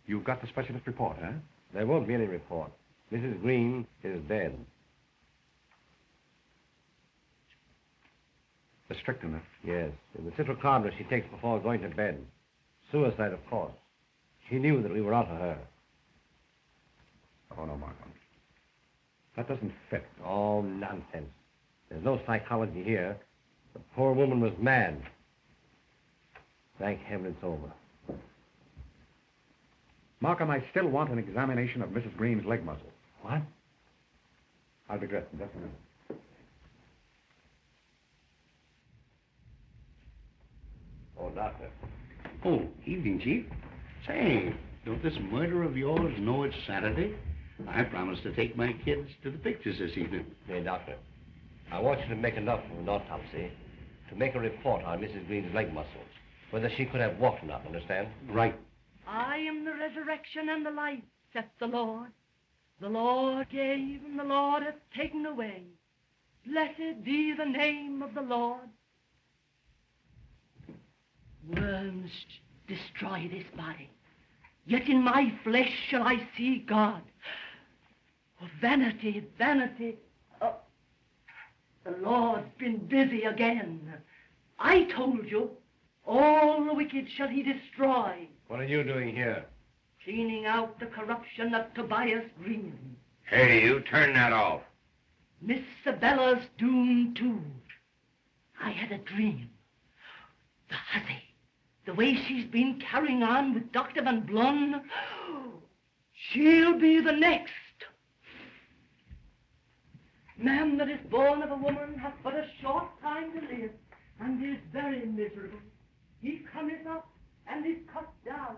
You've got the specialist report, huh? There won't be any report. Mrs. Greene is dead. The strychnine. Yes, in the citrocarbon she takes before going to bed. Suicide, of course. She knew that we were out of her. Oh, no, Markham. That doesn't fit. Oh, nonsense. There's no psychology here. The poor woman was mad. Thank heaven it's over. Markham, I still want an examination of Mrs. Greene's leg muscles. What? I'll be dressed in just a minute. Oh, Doctor. Oh, evening, Chief. Say, don't this murder of yours know it's Saturday? I promised to take my kids to the pictures this evening. Hey, Doctor, I want you to make enough of an autopsy to make a report on Mrs. Greene's leg muscles, whether she could have walked or not, understand? Right. I am the resurrection and the life, saith the Lord. The Lord gave and the Lord hath taken away. Blessed be the name of the Lord. Worms destroy this body, yet in my flesh shall I see God. Oh, vanity, vanity. Oh, the Lord's been busy again. I told you, all the wicked shall he destroy. What are you doing here? Cleaning out the corruption of Tobias Greene. Hey, you, turn that off. Miss Sabella's doomed too. I had a dream. The hussy, the way she's been carrying on with Dr. Van Blun, she'll be the next. Man that is born of a woman hath but a short time to live, and is very miserable. He cometh up and is cut down.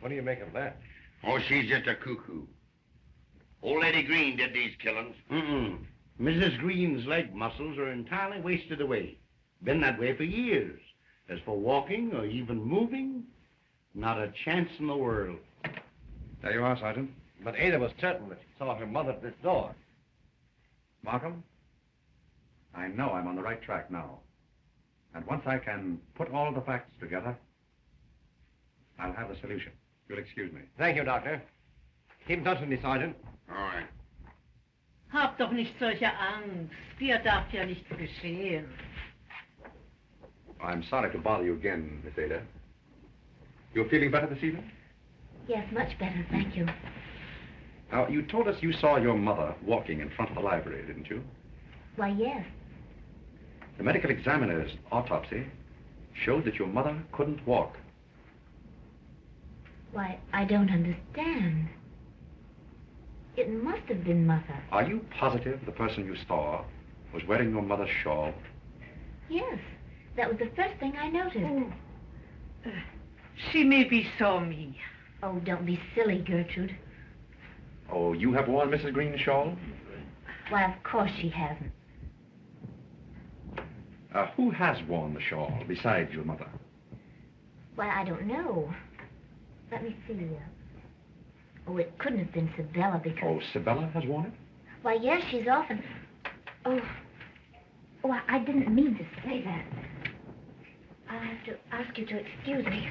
What do you make of that? Oh, she's just a cuckoo. Old Lady Greene did these killings. Mrs. Greene's leg muscles are entirely wasted away. Been that way for years. As for walking or even moving, not a chance in the world. There you are, Sergeant. But Ada was certain that she saw her mother at this door. Markham, I know I'm on the right track now. And once I can put all the facts together, I'll have the solution. You'll excuse me. Thank you, Doctor. Keep in touch with me, Sergeant. All right. Hab doch nicht solche Angst. Dir darf ja nichts geschehen. I'm sorry to bother you again, Miss Ada. You're feeling better this evening? Yes, much better, thank you. Now, you told us you saw your mother walking in front of the library, didn't you? Why, yes. The medical examiner's autopsy showed that your mother couldn't walk. Why, I don't understand. It must have been Mother. Are you positive the person you saw was wearing your mother's shawl? Yes, that was the first thing I noticed. Oh. She maybe saw me. Oh, don't be silly, Gertrude. Oh, you have worn Mrs. Green's shawl? Why, of course she hasn't. Who has worn the shawl besides your mother? Why, I don't know. Let me see. Oh, it couldn't have been Sabella because... Oh, Sabella has worn it? Why, yes, she's often... Oh, I didn't mean to say that. I'll have to ask you to excuse me.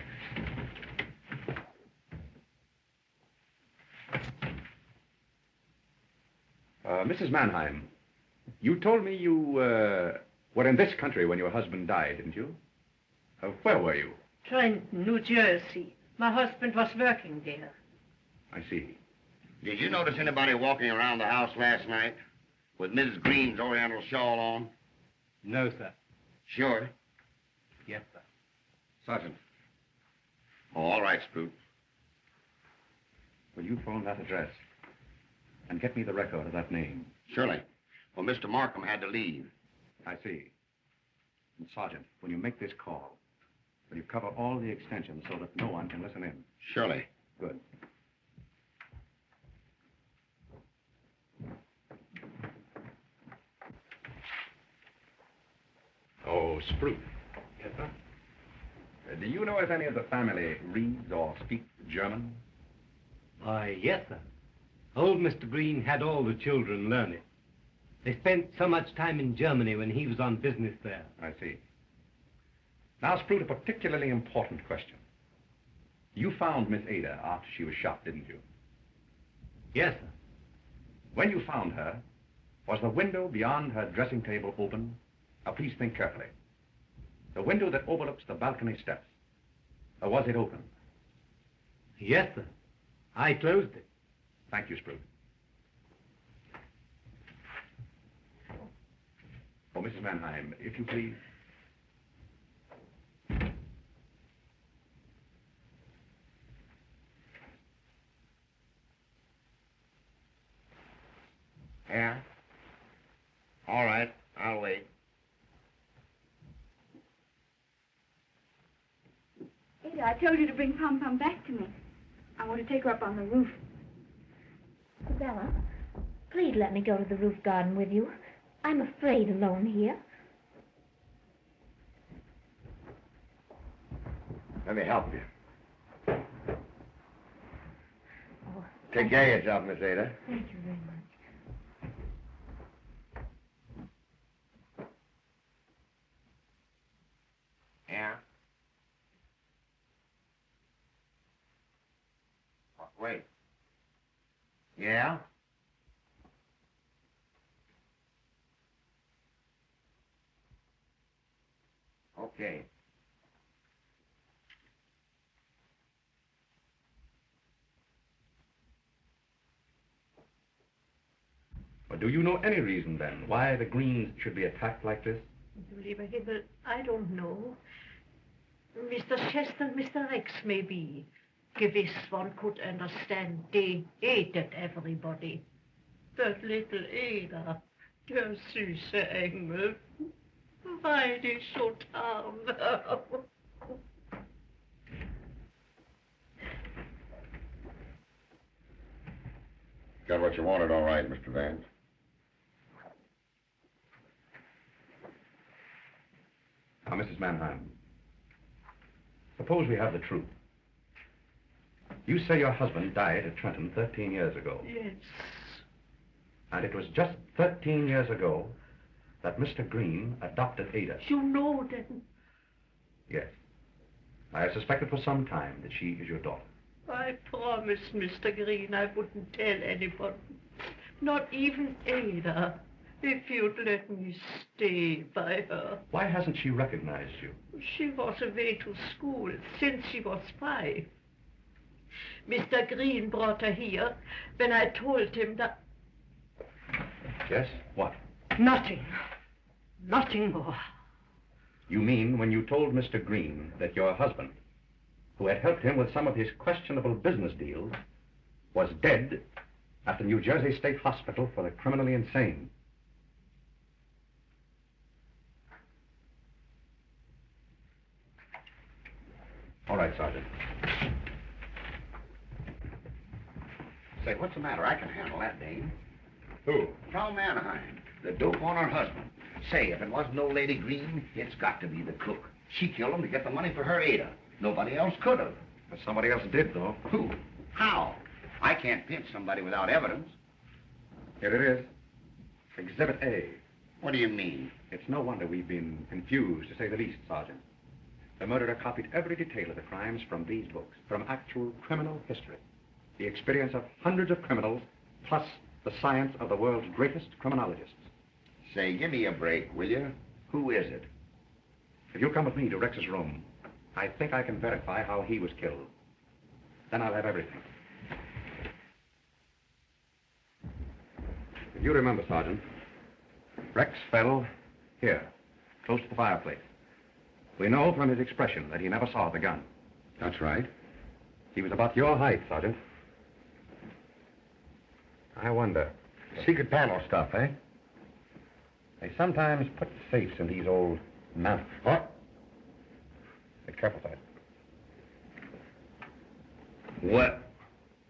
Mrs. Mannheim, you told me you were in this country when your husband died, didn't you? Where were you? Trenton, New Jersey. My husband was working there. I see. Did you notice anybody walking around the house last night with Mrs. Green's oriental shawl on? No, sir. Sure? Yes, sir. Sergeant. Oh, all right, Sprout. Will you phone that address and get me the record of that name? Surely. Well, Mr. Markham had to leave. I see. And Sergeant, when you make this call, will you cover all the extensions so that no one can listen in? Surely. Good. Oh, Sprout. Yes, sir? Do you know if any of the family reads or speaks German? Why, yes, sir. Old Mr. Greene had all the children learn it. They spent so much time in Germany when he was on business there. I see. Now, Sprout, a particularly important question. You found Miss Ada after she was shot, didn't you? Yes, sir. When you found her, was the window beyond her dressing table open? Now, please think carefully. The window that overlooks the balcony steps. Or was it open? Yes, sir. I closed it. Thank you, Sprout. Oh, Mrs. Mannheim, if you please. Yeah? All right, I'll wait. Ada, I told you to bring Pom Pom back to me. I want to take her up on the roof. Sabella, please let me go to the roof garden with you. I'm afraid alone here. Let me help you. Oh, Take care of yourself, Miss Ada. thank you very much. Yeah? Wait. Yeah? Okay. Well, do you know any reason, then, why the Greenes should be attacked like this? Du lieber Himmel, I don't know. Mr. Chester and Mr. Rex, maybe. Gewiss, one could understand. They hated everybody. But little Ada, der süße Engel, why they so arm? Got what you wanted, all right, Mr. Vance. Now, Mrs. Mannheim, suppose we have the truth. You say your husband died at Trenton 13 years ago. Yes. And it was just 13 years ago that Mr. Greene adopted Ada. You know that. Yes. I have suspected for some time that she is your daughter. I promised Mr. Greene I wouldn't tell anyone. Not even Ada. If you'd let me stay by her. Why hasn't she recognized you? She was away to school since she was 5. Mr. Greene brought her here when I told him that... Yes? What? Nothing. Nothing more. You mean when you told Mr. Greene that your husband, who had helped him with some of his questionable business deals, was dead, at the New Jersey State Hospital for the Criminally Insane. All right, Sergeant. Say, what's the matter? I can handle that, Dane. Who? Frau Mannheim, the dope on her husband. Say, if it wasn't old Lady Greene, it's got to be the cook. She killed him to get the money for her Ada. Nobody else could have. But somebody else did, though. Who? How? I can't pinch somebody without evidence. Here it is. Exhibit A. What do you mean? It's no wonder we've been confused, to say the least, Sergeant. The murderer copied every detail of the crimes from these books, from actual criminal history. The experience of hundreds of criminals, plus the science of the world's greatest criminologists. Say, give me a break, will you? Who is it? If you'll come with me to Rex's room, I think I can verify how he was killed. Then I'll have everything. If you remember, Sergeant, Rex fell here, close to the fireplace. We know from his expression that he never saw the gun. That's right. He was about your height, Sergeant. I wonder. Secret panel stuff, eh? They sometimes put safes in these old mounts. What? Be careful, Sergeant. What?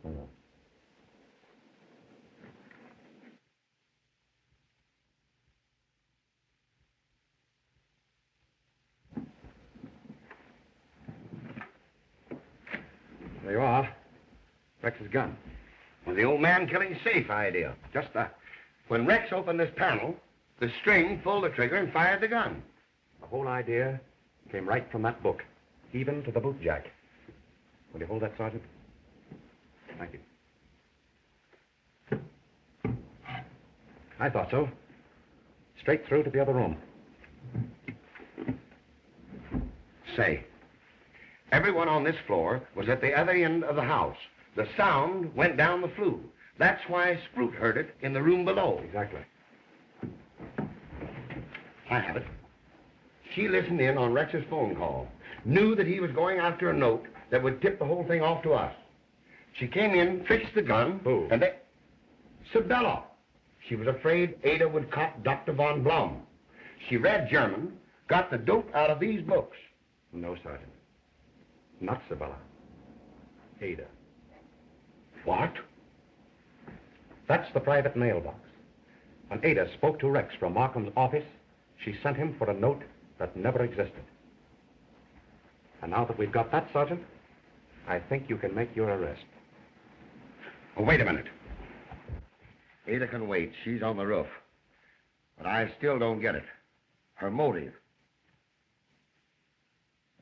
Oh. There you are. Rex's gun. Well, the old man killing safe idea. Just that. When Rex opened this panel, the string pulled the trigger and fired the gun. The whole idea came right from that book, even to the boot jack. Will you hold that, Sergeant? Thank you. I thought so. Straight through to the other room. Say, everyone on this floor was at the other end of the house. The sound went down the flue. That's why Sprout heard it in the room below. Exactly. I have it. She listened in on Rex's phone call. Knew that he was going after a note that would tip the whole thing off to us. She came in, fixed the gun. Who? And they... Sabella. She was afraid Ada would cop Dr. von Blum. She read German, got the dope out of these books. No, Sergeant. Not Sabella. Ada. What? That's the private mailbox. When Ada spoke to Rex from Markham's office, she sent him for a note that never existed. And now that we've got that, Sergeant, I think you can make your arrest. Oh, wait a minute. Ada can wait. She's on the roof. But I still don't get it. Her motive.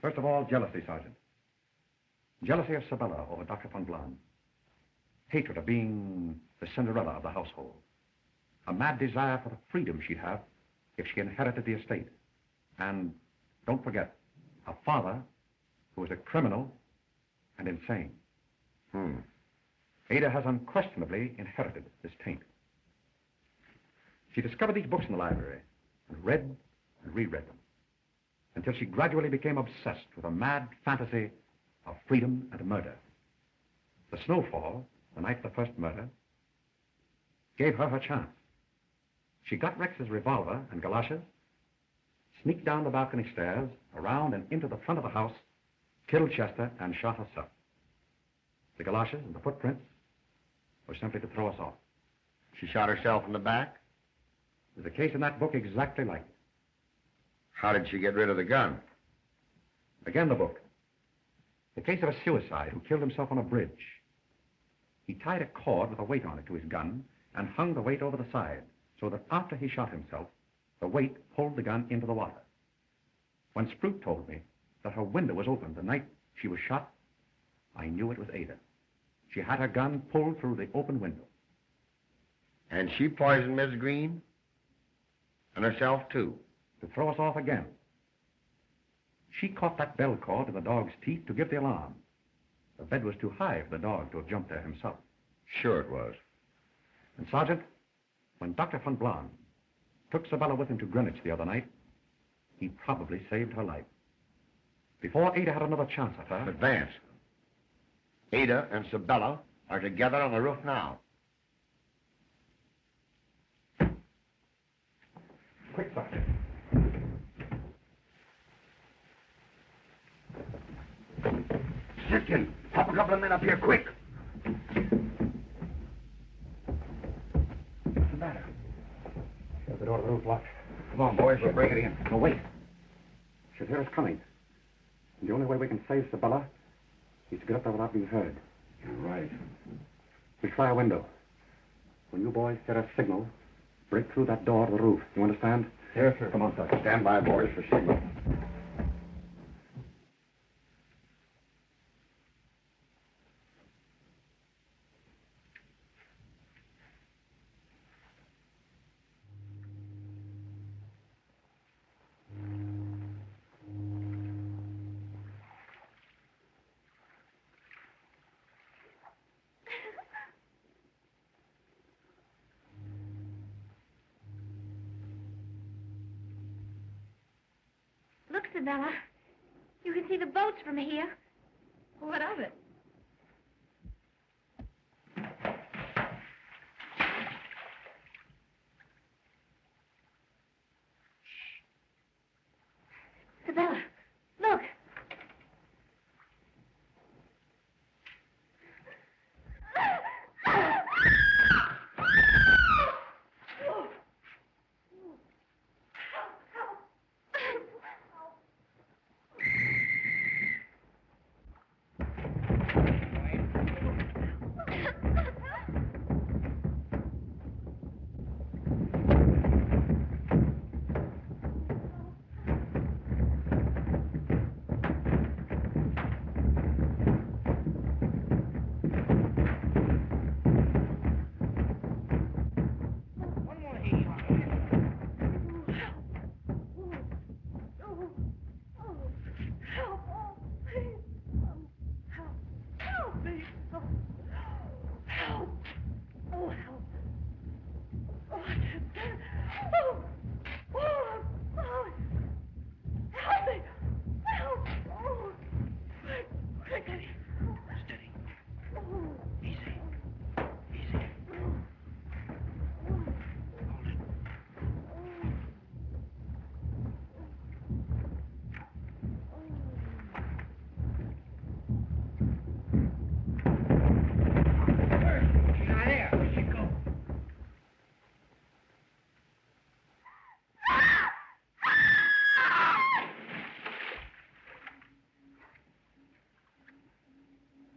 First of all, jealousy, Sergeant. Jealousy of Sabella over Dr. von Blum. Hatred of being the Cinderella of the household. A mad desire for the freedom she'd have if she inherited the estate. And don't forget, a father who was a criminal and insane. Ada has unquestionably inherited this taint. She discovered these books in the library and read and reread them until she gradually became obsessed with a mad fantasy of freedom and murder. The snowfall, the night of the first murder, gave her her chance. She got Rex's revolver and galoshes, sneaked down the balcony stairs, around and into the front of the house, killed Chester, and shot herself. The galoshes and the footprints were simply to throw us off. She shot herself in the back? There's a case in that book exactly like it. How did she get rid of the gun? Again, the book. The case of a suicide who killed himself on a bridge. He tied a cord with a weight on it to his gun and hung the weight over the side so that after he shot himself, the weight pulled the gun into the water. When Sprout told me that her window was open the night she was shot, I knew it was Ada. She had her gun pulled through the open window. And she poisoned Miss Greene? And herself, too? To throw us off again. She caught that bell cord in the dog's teeth to give the alarm. The bed was too high for the dog to have jumped there himself. Sure it was. And, Sergeant, when Dr. von Blum took Sabella with him to Greenwich the other night, he probably saved her life. Before Ada had another chance at her... Vance, Ada and Sabella are together on the roof now. Quick, Sergeant. Simpkin, hop a couple of men up here, quick. What's the matter? The door of the roof locked. Come on, boys, we'll break it in. No, wait. She'll hear us coming. And the only way we can save Sabella is to get up there without being heard. You're right. We'll try a window. When you boys get a signal, break through that door to the roof. You understand? Yes, sir. Come on, Sergeant. Stand by, boys, for signal. Look, Sabella. You can see the boats from here. What of it? Sabella, look.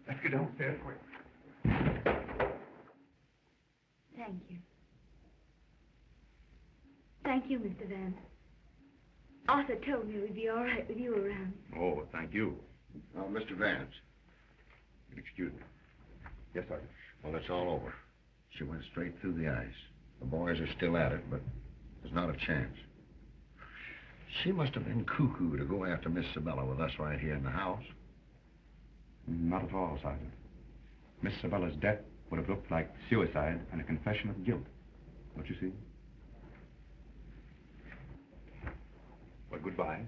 Let's get downstairs quick. Thank you. Thank you, Mr. Vance. Arthur told me we'd be all right with you around. Oh, thank you. Oh, Mr. Vance. Excuse me. Yes, Sergeant. Well, it's all over. She went straight through the ice. The boys are still at it, but there's not a chance. She must have been cuckoo to go after Miss Sabella with us right here in the house. Not at all, Sergeant. Miss Sabella's death would have looked like suicide and a confession of guilt. Don't you see? Well, goodbye.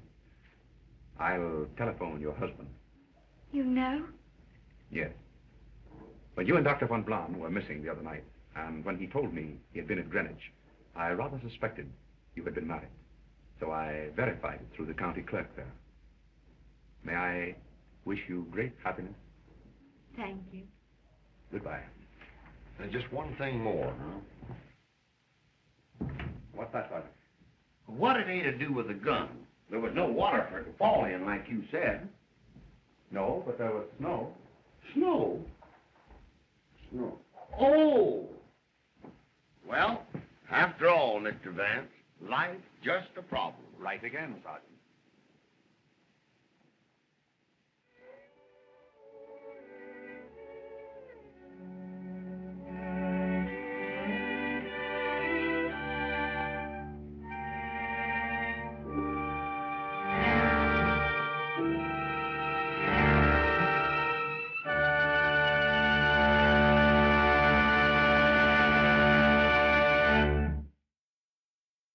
I'll telephone your husband. You know? Yes. When you and Dr. von Blahn were missing the other night, and when he told me he had been at Greenwich, I rather suspected you had been married. So I verified it through the county clerk there. May I wish you great happiness? Thank you. Goodbye. And just one thing more, huh? What's that, Sergeant? What did Ada do with the gun? There was no water for it to fall in, like you said. No, but there was snow. Snow? Snow. Oh! Well, after all, Mr. Vance, life's just a problem. Right again, Sergeant.